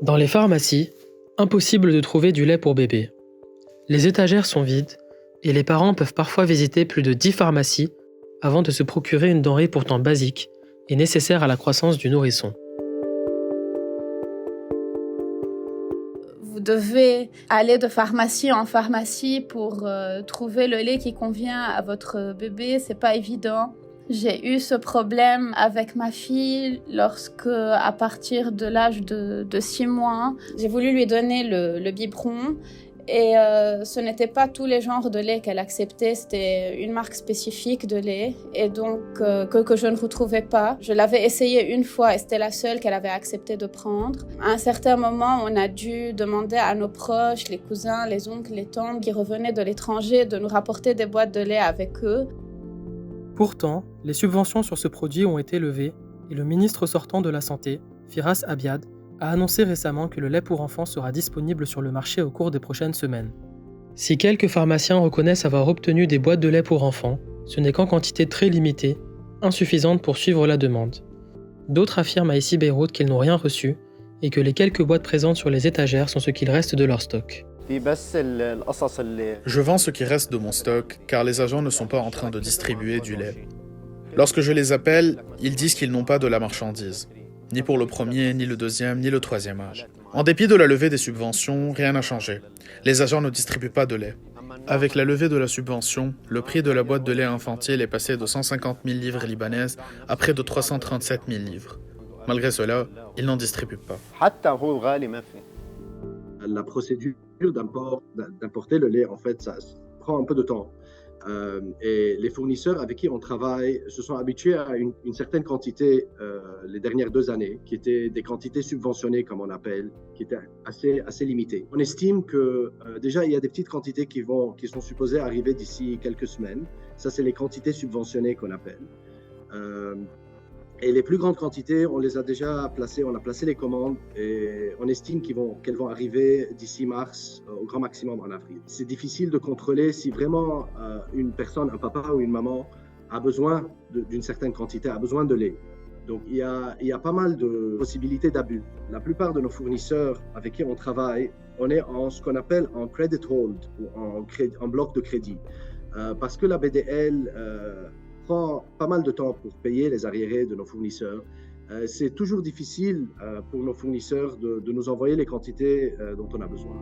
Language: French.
Dans les pharmacies, impossible de trouver du lait pour bébé. Les étagères sont vides et les parents peuvent parfois visiter plus de 10 pharmacies avant de se procurer une denrée pourtant basique et nécessaire à la croissance du nourrisson. Vous devez aller de pharmacie en pharmacie pour trouver le lait qui convient à votre bébé, c'est pas évident. J'ai eu ce problème avec ma fille lorsque, à partir de l'âge de 6 mois, j'ai voulu lui donner le biberon et ce n'était pas tous les genres de lait qu'elle acceptait, c'était une marque spécifique de lait et donc que je ne retrouvais pas. Je l'avais essayé une fois et c'était la seule qu'elle avait accepté de prendre. À un certain moment, on a dû demander à nos proches, les cousins, les oncles, les tantes qui revenaient de l'étranger de nous rapporter des boîtes de lait avec eux. Pourtant, les subventions sur ce produit ont été levées et le ministre sortant de la Santé, Firas Abiad, a annoncé récemment que le lait pour enfants sera disponible sur le marché au cours des prochaines semaines. Si quelques pharmaciens reconnaissent avoir obtenu des boîtes de lait pour enfants, ce n'est qu'en quantité très limitée, insuffisante pour suivre la demande. D'autres affirment à ICI Beyrouth qu'ils n'ont rien reçu et que les quelques boîtes présentes sur les étagères sont ce qu'il reste de leur stock. Je vends ce qui reste de mon stock car les agents ne sont pas en train de distribuer du lait. Lorsque je les appelle, ils disent qu'ils n'ont pas de la marchandise. Ni pour le premier, ni le deuxième, ni le troisième âge. En dépit de la levée des subventions, rien n'a changé. Les agents ne distribuent pas de lait. Avec la levée de la subvention, le prix de la boîte de lait infantile est passé de 150 000 livres libanaises à près de 337 000 livres. Malgré cela, ils n'en distribuent pas. La procédure d'importer le lait, en fait, ça prend un peu de temps. Et les fournisseurs avec qui on travaille se sont habitués à une certaine quantité les dernières 2 années, qui étaient des quantités subventionnées, comme on appelle, qui étaient assez limitées. On estime que déjà, il y a des petites quantités qui sont supposées arriver d'ici quelques semaines. Ça, c'est les quantités subventionnées qu'on appelle. Et les plus grandes quantités, on les a déjà placées, on a placé les commandes et on estime qu'elles vont arriver d'ici mars, au grand maximum en avril. C'est difficile de contrôler si vraiment une personne, un papa ou une maman, a besoin d'une certaine quantité, a besoin de lait. Donc il y a pas mal de possibilités d'abus. La plupart de nos fournisseurs avec qui on travaille, on est en ce qu'on appelle en credit hold, ou en bloc de crédit. Parce que la BDL prend pas mal de temps pour payer les arriérés de nos fournisseurs. C'est toujours difficile pour nos fournisseurs de nous envoyer les quantités dont on a besoin.